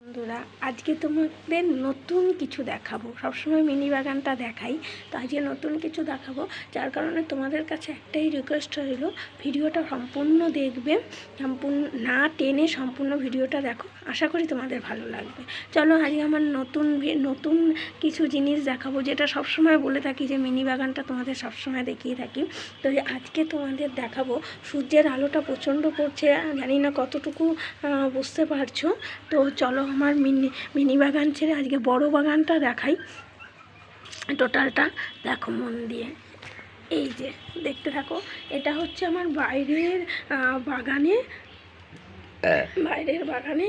বন্ধুরা, আজকে তোমাদের নতুন কিছু দেখাবো। সবসময় মিনি বাগানটা দেখাই, তো আজকে নতুন কিছু দেখাবো। যার কারণে তোমাদের কাছে একটাই রিকোয়েস্ট রইল, ভিডিওটা সম্পূর্ণ দেখবে, সম্পূর্ণ না টেনে সম্পূর্ণ ভিডিওটা দেখো। আশা করি তোমাদের ভালো লাগবে। চলো, আজকে আমার নতুন কিছু জিনিস দেখাবো, যেটা সবসময় বলে থাকি যে মিনি বাগানটা তোমাদের সবসময় দেখিয়ে থাকি। তো আজকে তোমাদের দেখাবো, সূর্যের আলোটা প্রচণ্ড পড়ছে, জানি না কতটুকু বুঝতে পারছো। তো চলো, আমার মিনি বাগান ছেড়ে আজকে বড় বাগানটা দেখাই। টোটালটা দেখো মন দিয়ে, এই যে দেখতে থাকো। এটা হচ্ছে আমার বাইরের বাগানে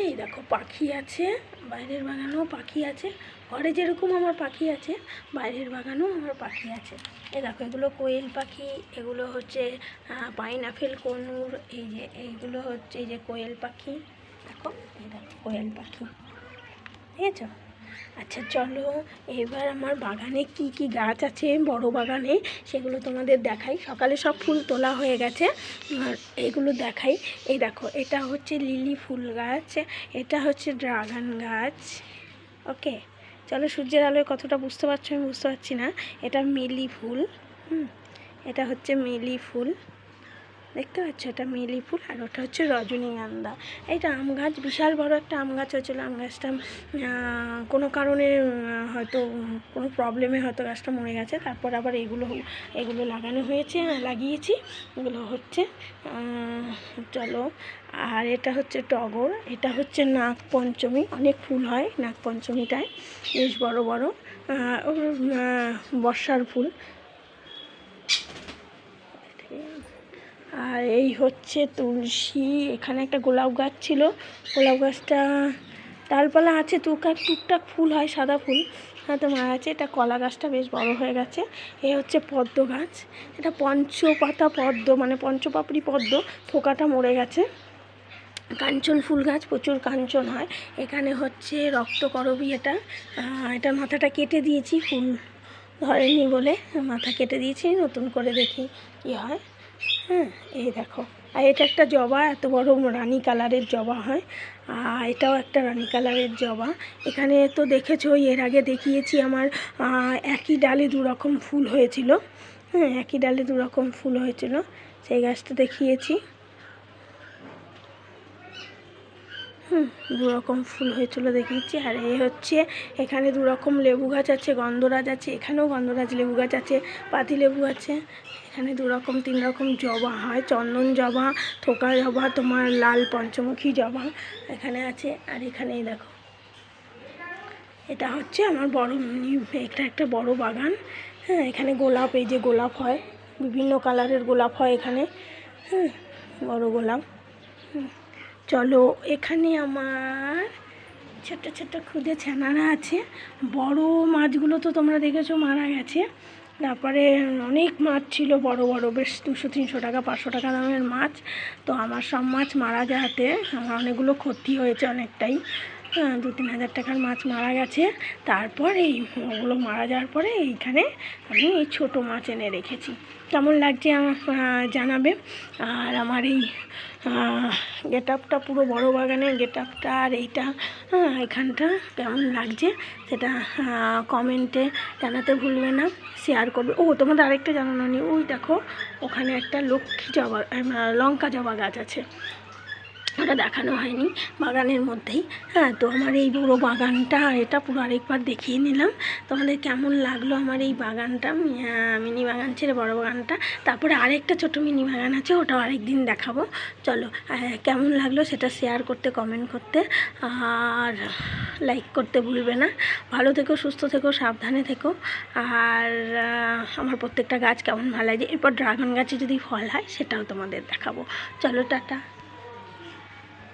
এই দেখো পাখি আছে। বাইরের বাগানেও পাখি আছে, ঘরে যেরকম আমার পাখি আছে বাইরের বাগানেও আমার পাখি আছে। এই দেখো, এগুলো কোয়েল পাখি, এগুলো হচ্ছে পাইনাপেল কনুর, এইগুলো হচ্ছে এই যে কোয়েল পাখি। দেখো, এই দেখো কোয়েল পাখি, ঠিক আছে। আচ্ছা চলো, এবার আমার বাগানে কি কি গাছ আছে বড় বাগানে সেগুলো তোমাদের দেখাই। সকালে সব ফুল তোলা হয়ে গেছে, আর এগুলো দেখাই। এই দেখো, এটা হচ্ছে লিলি ফুল গাছ, এটা হচ্ছে ড্রাগন গাছ। ওকে, চলো, সূর্যের আলোয় কতটা বুঝতে পারছো আমি বুঝতে পারছি না। এটা মিলি ফুল, এটা হচ্ছে মিলি ফুল, দেখতে পাচ্ছ, এটা মিলি ফুল। আর ওটা হচ্ছে রজনীগন্ধা। এইটা আম গাছ, বিশাল বড় একটা আম গাছ হয়েছিল। আম গাছটা কোনো কারণে হয়তো কোনো প্রবলেমে হয়তো গাছটা মরে গেছে। তারপর আবার এগুলো লাগানো হয়েছে, লাগিয়েছি, এগুলো হচ্ছে। চলো, আর এটা হচ্ছে টগর, এটা হচ্ছে নাগপঞ্চমী, অনেক ফুল হয় নাগপঞ্চমীটায়, বেশ বড় বড় বর্ষার ফুল। আর এই হচ্ছে তুলসী। এখানে একটা গোলাপ গাছ ছিল, গোলাপ গাছটা ডালপালা আছে, টুকটাক ফুল হয়, সাদা ফুল হয়তো মারা আছে। এটা কলা গাছটা বেশ বড় হয়ে গেছে। এই হচ্ছে পদ্ম গাছ, এটা পঞ্চপাতা পদ্ম, মানে পঞ্চপাপড়ি পদ্ম, থোকাটা মরে গেছে। কাঞ্চন ফুল গাছ, প্রচুর কাঞ্চন হয়। এখানে হচ্ছে রক্তকরবী, এটার মাথাটা কেটে দিয়েছি, ফুল ধরেনি বলে মাথা কেটে দিয়েছি, নতুন করে দেখি কি হয়। এই দেখো, আর এটা একটা জবা, এত বড় রানী কালারের জবা হয়, আর এটাও একটা রানী কালারের জবা। এখানে তো দেখেছো, এর আগে দেখিয়েছি আমার একই ডালে দুরকম ফুল হয়েছিল। একই ডালে দুরকম ফুল হয়েছিল, সেই গাছটা দেখিয়েছি। দুরকম ফুল হয়েছিল দেখিয়েছি। আর এই হচ্ছে, এখানে দুরকম লেবু গাছ আছে, গন্ধরাজ আছে, এখানেও গন্ধরাজ লেবু গাছ আছে, পাতি লেবু আছে। এখানে দুরকম 3 রকম জবা হয়, চন্দন জবা, থোকা জবা, তোমার লাল পঞ্চমুখী জবা এখানে আছে। আর এখানেই দেখো, এটা হচ্ছে আমার এটা একটা বড় বাগান। এখানে গোলাপ, এই যে গোলাপ হয়, বিভিন্ন কালারের গোলাপ হয় এখানে, বড় গোলাপ। চলো, এখানে আমার ছোট্ট ছোট্ট ক্ষুদে ছানারা আছে। বড় মাছগুলো তো তোমরা দেখেছো মারা গেছে। তারপরে অনেক মাছ ছিল বড় বড়, বেশ 200-300 টাকা 500 টাকা দামের মাছ। তো আমার সব মাছ মারা যাওয়াতে আমার অনেকগুলো ক্ষতি হয়েছে, অনেকটাই, 2-3 হাজার টাকার মাছ মারা গেছে। তারপর ওগুলো মারা যাওয়ার পরে এইখানে আমি এই ছোটো মাছ এনে রেখেছি। কেমন লাগছে জানাবে। আর আমার এই গেট আপটা, পুরো বড় বাগানের গেট আপটা, আর এইটা এখানটা কেমন লাগছে সেটা কমেন্টে জানাতে ভুলবে না, শেয়ার করবে। তোমাদের আরেকটা জানানো নেই, ওই দেখো ওখানে একটা লঙ্কা জবা গাছ আছে, ওটা দেখানো হয়নি বাগানের মধ্যেই। তো আমার এই বড়ো বাগানটা, এটা পুরো আরেকবার দেখিয়ে নিলাম। তোমাদের কেমন লাগলো আমার এই বাগানটা, মিনি বাগান ছেড়ে বড় বাগানটা। তারপরে আরেকটা ছোটো মিনি বাগান আছে, ওটাও আরেকদিন দেখাবো। চলো, কেমন লাগলো সেটা শেয়ার করতে, কমেন্ট করতে, আর লাইক করতে ভুলবে না। ভালো থেকো, সুস্থ থেকো, সাবধানে থেকো। আর আমার প্রত্যেকটা গাছ কেমন ভালো লাগে। এরপর ড্রাগন গাছে যদি ফল হয় সেটাও তোমাদের দেখাবো। চলো, টাটা।